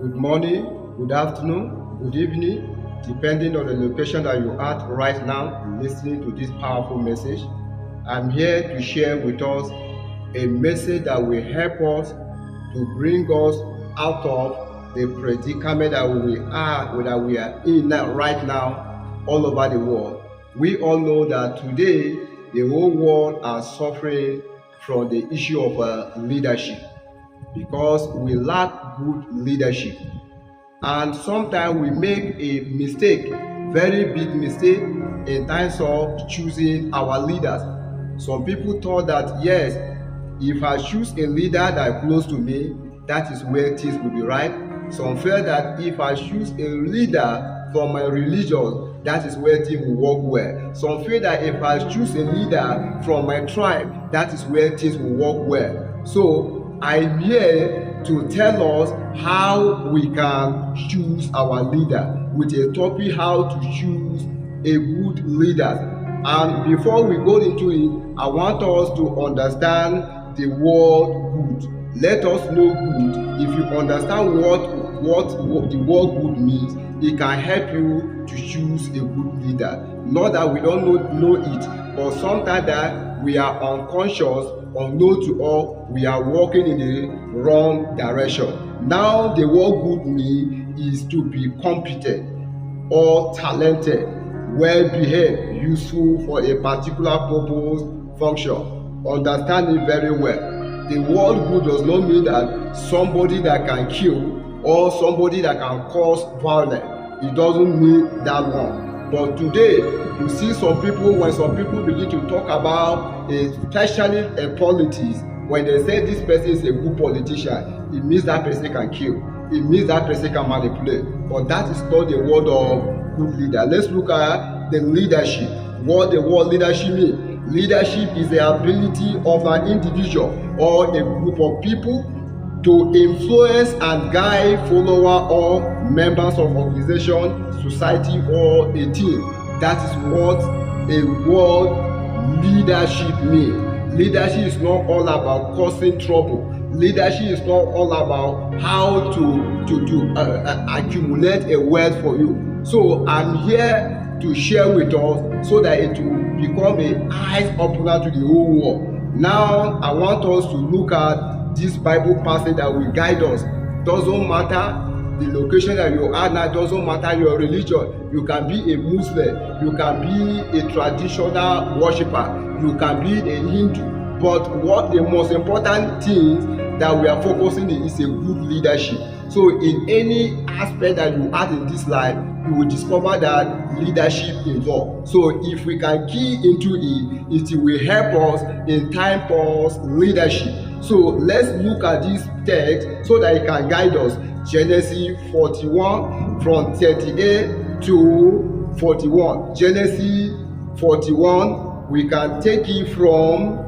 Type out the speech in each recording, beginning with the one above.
Good morning, good afternoon, good evening, depending on the location that you're at right now, listening to this powerful message. I'm here to share with us a message that will help us to bring us out of the predicament that we are in now, right now, all over the world. We all know that today the whole world are suffering from the issue of leadership because we lack good leadership. And sometimes we make a mistake, very big mistake, in terms of choosing our leaders. Some people thought that, yes, if I choose a leader that is close to me, that is where things will be right. Some felt that if I choose a leader from my religion, that is where things will work well. Some feel that if I choose a leader from my tribe, that is where things will work well. So I'm here to tell us how we can choose our leader, with a topic how to choose a good leader. And before we go into it, I want us to understand the word good. Let us know good. If you understand what the word good means, it can help you to choose a good leader. Not that we don't know it, but sometimes that we are unconscious, unknown to all, we are walking in the wrong direction. Now, the word good means is to be competent or talented, well-behaved, useful for a particular purpose, function. Understand it very well. The word good does not mean that somebody that can kill or somebody that can cause violence. It doesn't mean that one. But today, you see some people, when some people begin to talk about, especially politics, when they say this person is a good politician, it means that person can kill. It means that person can manipulate. But that is not the word of good leader. Let's look at the leadership. What the word leadership means. Leadership is the ability of an individual or a group of people to influence and guide followers or members of organization, society, or a team. That is what a word leadership means. Leadership is not all about causing trouble. Leadership is not all about how to accumulate a wealth for you. So I'm here to share with us so that it will become an eye opener to the whole world. Now I want us to look at this Bible passage that will guide us. Doesn't matter the location that you are now, doesn't matter your religion. You can be a Muslim, you can be a traditional worshiper, you can be a Hindu. But what the most important thing that we are focusing on is a good leadership. So in any aspect that you are in this life, you will discover that leadership involved. So if we can key into it, it will help us in time for leadership. So let's look at this text so that it can guide us. Genesis 41 from 38 to 41. Genesis 41, we can take it from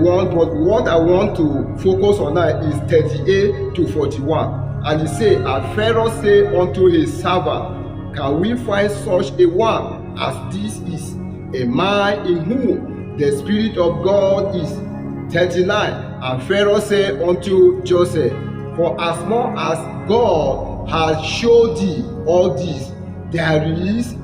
one, but what I want to focus on now is 38 to 41. And he said, and Pharaoh said unto his servant, can we find such a one as this is, a man in whom the Spirit of God is? 39. And Pharaoh said unto Joseph, for as much as God has showed thee all this, there is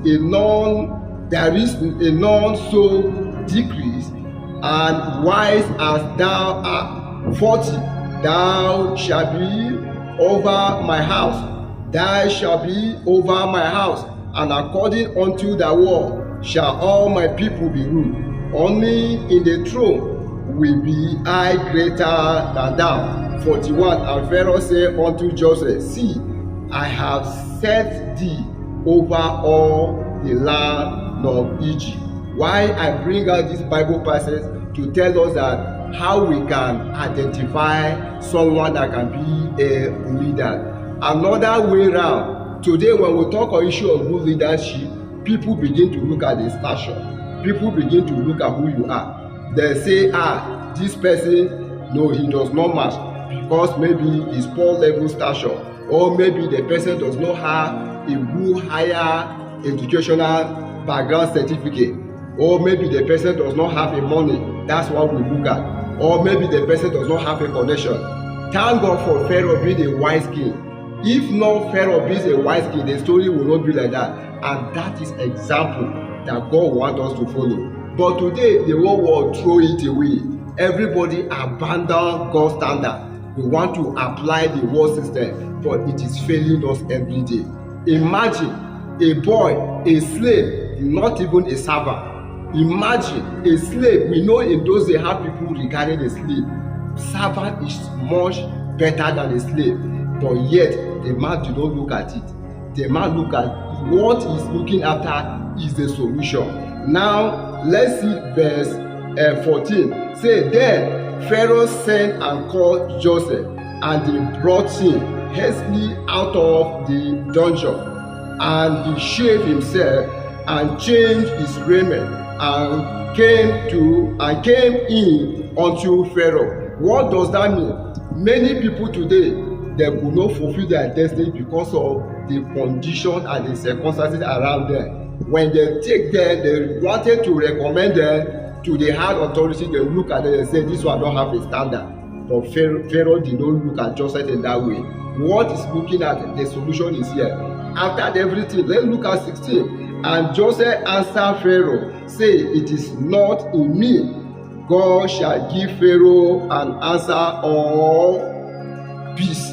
none so decreased and wise as thou art. 40. Thou shalt be over my house, thou shalt be over my house, and according unto thy word shall all my people be ruled. Only in the throne will be I greater than thou. 41. And Pharaoh said unto Joseph, see, I have set thee over all the land of Egypt. Why I bring out this Bible passage? To tell us that how we can identify someone that can be a leader. Another way around, today when we talk on issue of good leadership, people begin to look at the stature. People begin to look at who you are. They say, this person, no, he does not match because maybe his poor level stature, or maybe the person does not have a good higher educational background certificate, or maybe the person does not have a money. That's what we look at. Or maybe the person does not have a connection. Thank God for Pharaoh being a wise king. If not Pharaoh being a wise king, the story will not be like that. And that is example that God wants us to follow. But today, the whole world throw it away. Everybody abandon God's standard. We want to apply the world system, but it is failing us every day. Imagine a boy, a slave, not even a servant. Imagine a slave. We know in those days how people regarded a slave. Servant is much better than a slave, but yet the man do not look at it. The man look at what he's looking after is the solution. Now let's see verse 14. Say, then Pharaoh sent and called Joseph, and they brought him hastily out of the dungeon, and he shaved himself and changed his raiment, and came in unto Pharaoh. What does that mean? Many people today, they could not fulfill their destiny because of the condition and the circumstances around them. When they take them, they wanted to recommend them to the high authority. They look at them and say, this one don't have a standard. But Pharaoh did not look at Joseph in that way. What is looking at, the solution is here. After everything, let's look at 16. And Joseph answered Pharaoh, say, it is not in me. God shall give Pharaoh an answer of peace.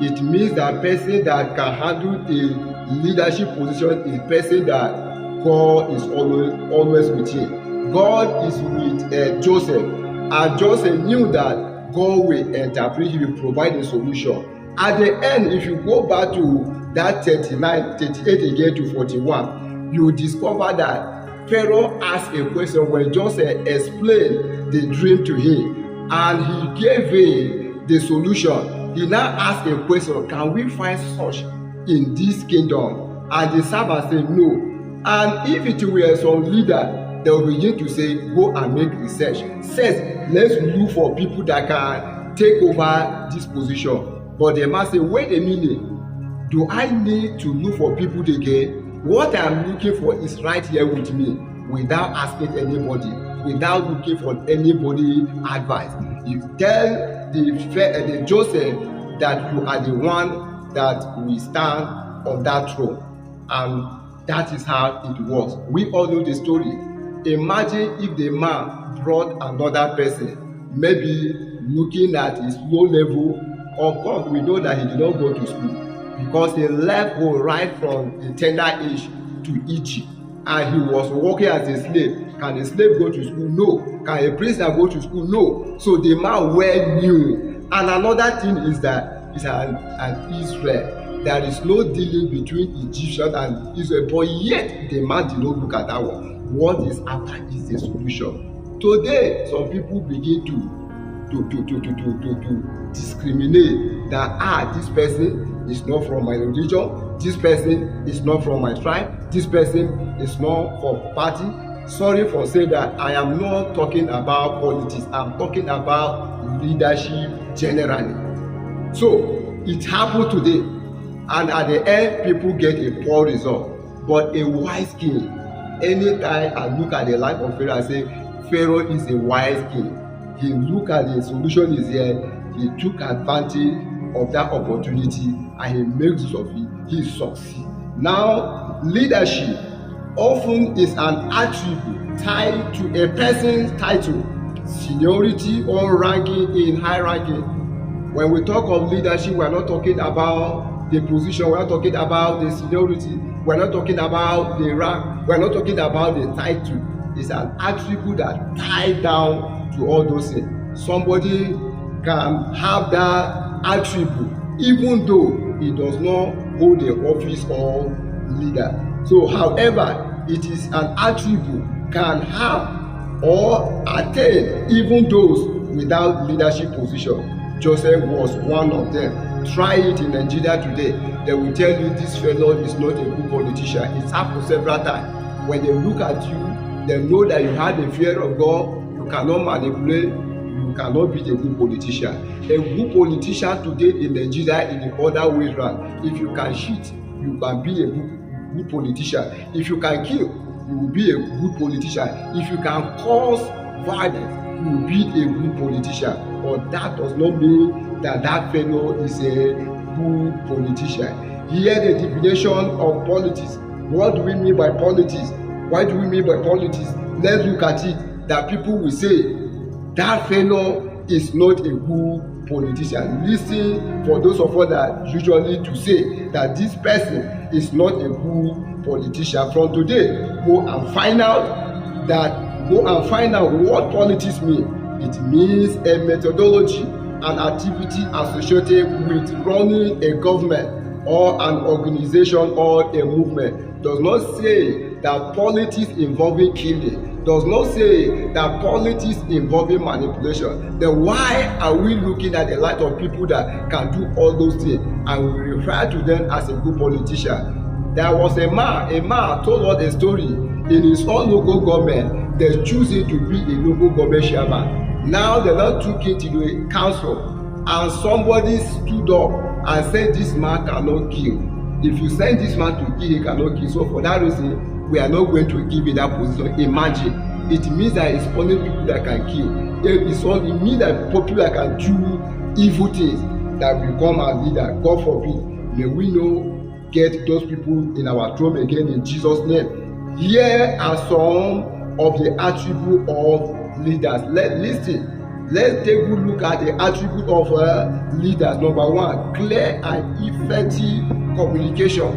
It means that person that can handle a leadership position is person that God is always with him. God is with Joseph, and Joseph knew that God will interpret, he will provide a solution. At the end, if you go back to that 39, 38 again to 41, you will discover that Pharaoh asked a question when Joseph explained the dream to him, and he gave him the solution. He now asked a question, can we find such in this kingdom? And the servant said no. And if it were some leader, they will begin to say, go and make research. Says, let's look for people that can take over this position. But the man said, wait a minute, do I need to look for people again? What I'm looking for is right here with me, without asking anybody, without looking for anybody advice. You tell the Joseph that you are the one that will stand on that throne, and that is how it works. We all know the story. Imagine if the man brought another person, maybe looking at his low level. Of course, we know that he did not go to school, because he left home right from a tender age to Egypt, and he was working as a slave. Can a slave go to school? No. Can a prisoner go to school? No. So the man well knew. And another thing is that it's an Israel. There is no dealing between Egyptian and Israel, but yet the man did not look at that one. What is after is the solution. Today, some people begin to discriminate that this person is not from my religion, this person is not from my tribe, this person is not from party. Sorry for saying that. I am not talking about politics, I'm talking about leadership generally. So it happened today, and at the end people get a poor result. But a wise king, anytime I look at the life of Pharaoh, I say Pharaoh is a wise king. He look at the solution is here, he took advantage of that opportunity, and he makes use of it. He succeeds. Now, leadership often is an attribute tied to a person's title, seniority, or ranking in hierarchy. When we talk of leadership, we are not talking about the position, we are not talking about the seniority, we are not talking about the rank, we are not talking about the title. It's an attribute that tied down to all those things. Somebody can have that attribute even though he does not hold the office of leader. So however, it is an attribute can have or attain even those without leadership position. Joseph was one of them. Try it in Nigeria today. They will tell you this fellow is not a good politician. It's happened several times. When they look at you, they know that you have the fear of God. You cannot manipulate, you cannot be a good politician. A good politician today in Nigeria is the other way around. If you can cheat, you can be a good politician. If you can kill, you will be a good politician. If you can cause violence, you will be a good politician. But that does not mean that that fellow is a good politician. Hear the definition of politics. What do we mean by politics? Why do we mean by politics? Let's look at it. That people will say that fellow is not a good politician. Listen, for those of us that usually to say that this person is not a good politician. From today, go and find out what politics means. It means a methodology, an activity associated with running a government or an organization or a movement. Does not say that politics involving killing, does not say that politics involving manipulation. Then why are we looking at the light of people that can do all those things and we refer to them as a good politician? There was a man told us a story. In his own local government, they choose him to be a local government chairman. Now they now took it to the council, and somebody stood up and said this man cannot kill. If you send this man to kill, he cannot kill. So for that reason, we are not going to give him that position. Imagine, it means that it's only people that can kill. It means that people that can do evil things that become our leader. God forbid, may we not get those people in our throne again in Jesus' name. Here are some of the attributes of leaders. Let's take a good look at the attribute of leaders. Number one, clear and effective communication.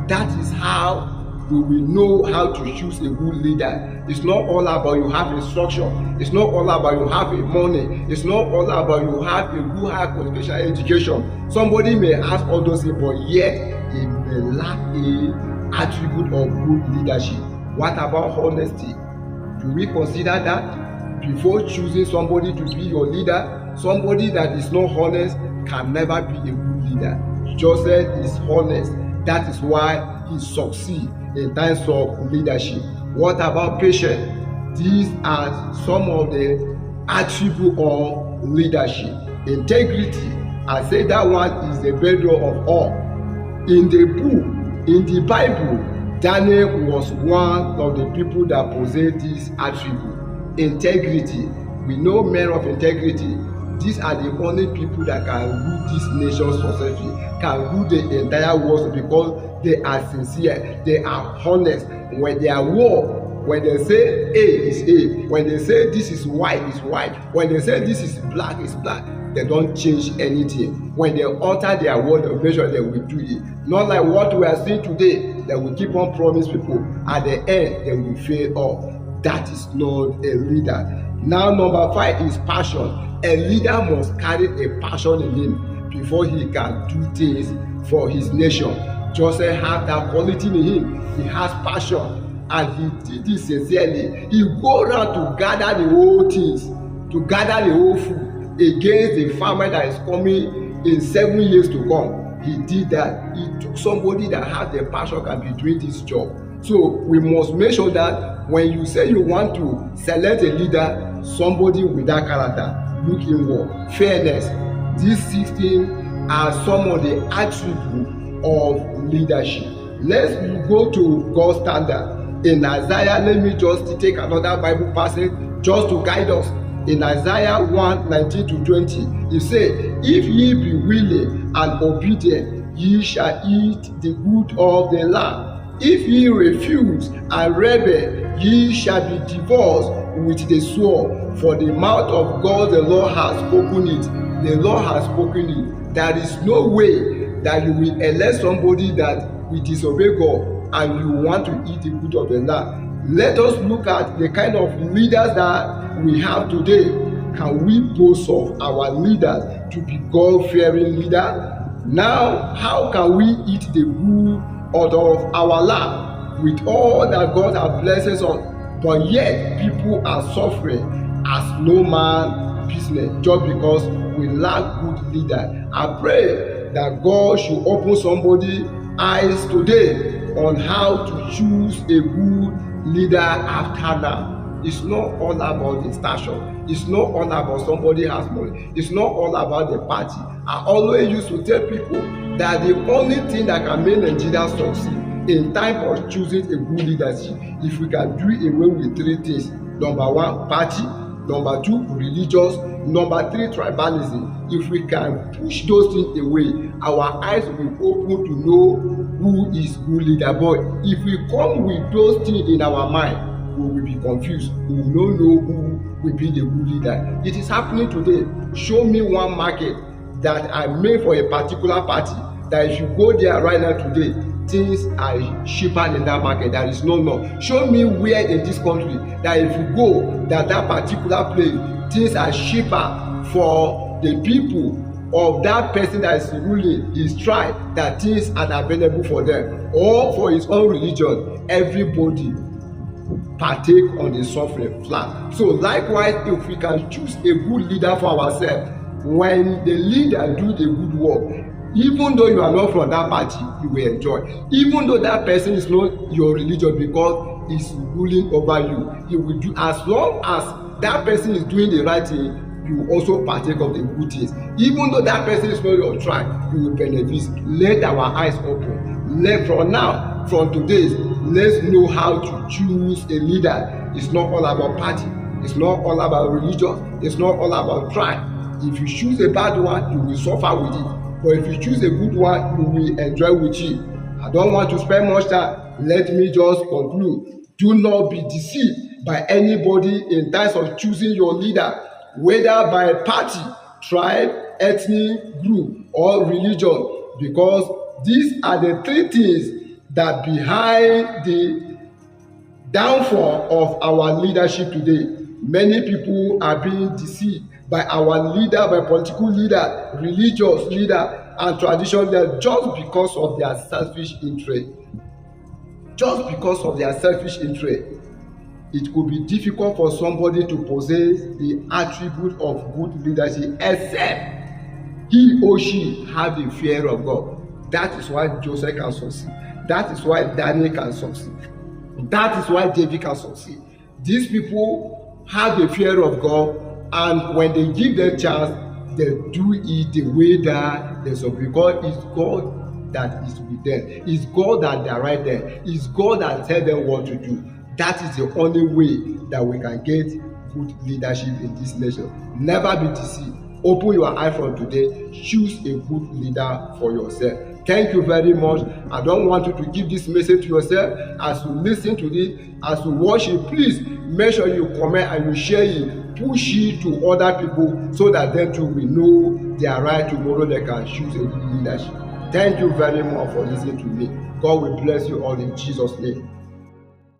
That is how we will know how to choose a good leader. It's not all about you have instruction. It's not all about you have money. It's not all about you have a good high qualification education. Somebody may ask all those things, but yet they may lack a attribute of good leadership. What about honesty? Do we consider that before choosing somebody to be your leader? Somebody that is not honest can never be a good leader. Joseph is honest. That is why he succeeds in times of leadership. What about patience? These are some of the attributes of leadership. Integrity, I say that one is the bedrock of all. In the Bible, Daniel was one of the people that possessed this attribute. Integrity. We know men of integrity. These are the only people that can rule this nation successfully, can rule the entire world, because they are sincere, they are honest. When they are war, when they say A is A, when they say this is white is white, when they say this is black is black, they don't change anything. When they utter their word of measure, they will do it. Not like what we are seeing today, they will keep on promising people. At the end, they will fail all. That is not a leader. Now, number 5 is passion. A leader must carry a passion in him before he can do things for his nation. Joseph had that quality in him. He has passion, and he did it sincerely. He go around to gather the whole things, to gather the whole food against the famine that is coming in 7 years to come. He did that. He took somebody that has the passion can be doing this job. So we must make sure that when you say you want to select a leader, somebody with that character, look inward. Fairness. These 16 are some of the attributes of leadership. Let's go to God's standard. In Isaiah, let me just take another Bible passage just to guide us. In Isaiah 1:19-20, it says, if ye be willing and obedient, ye shall eat the good of the land. If ye refuse and rebel, ye shall be divorced with the sword. For the mouth of God the Lord has spoken it. The Lord has spoken it. There is no way that you will elect somebody that will disobey God and you want to eat the good of the land. Let us look at the kind of leaders that we have today. Can we boast of our leaders to be God-fearing leaders? Now, how can we eat the good out of our land with all that God has blessed us, but yet people are suffering as no man business just because we lack good leader? I pray that God should open somebody's eyes today on how to choose a good leader after now. It's not all about the station. It's not all about somebody has money. It's not all about the party. I always used to tell people that the only thing that can make Nigeria succeed in time of choosing a good leadership, if we can do away with 3 things. Number 1, party. Number 2, religious. Number three, tribalism. If we can push those things away, our eyes will be open to know who is good leader. But if we come with those things in our mind, we will be confused. We will not know who will be the good leader. It is happening today. Show me one market that I made for a particular party, that if you go there right now today, things are cheaper in that market. There is no law. Show me where in this country that if you go that particular place, things are cheaper for the people of that person that is ruling his tribe, that things are available for them, or for his own religion. Everybody partake on the suffering flat. So likewise, if we can choose a good leader for ourselves, when the leader do the good work, even though you are not from that party, you will enjoy. Even though that person is not your religion, because he's ruling over you, he will do. As long as that person is doing the right thing, you will also partake of the good things. Even though that person is not your tribe, you will benefit. Let our eyes open. Let from today, let's know how to choose a leader. It's not all about party. It's not all about religion. It's not all about tribe. If you choose a bad one, you will suffer with it. But if you choose a good one, you will enjoy with it. I don't want to spend much time. Let me just conclude. Do not be deceived by anybody in terms of choosing your leader, whether by party, tribe, ethnic group, or religion, because these are the three things that behind the downfall of our leadership today. Many people are being deceived by our leader, by political leader, religious leader, and traditional leader, just because of their selfish interest. Just because of their selfish interest. It could be difficult for somebody to possess the attribute of good leadership, except he or she have the fear of God. That is why Joseph can succeed. That is why Daniel can succeed. That is why David can succeed. These people have the fear of God, and when they give their chance, they do it the way that they should, because it's God that is with them. It's God that direct them. It's God that tells them what to do. That is the only way that we can get good leadership in this nation. Never be deceived. Open your eye from today. Choose a good leader for yourself. Thank you very much. I don't want you to give this message to yourself. As you listen to this, as you watch it, please make sure you comment and you share it. Push it to other people so that them too will know their right tomorrow. They can choose a good leadership. Thank you very much for listening to me. God will bless you all in Jesus' name.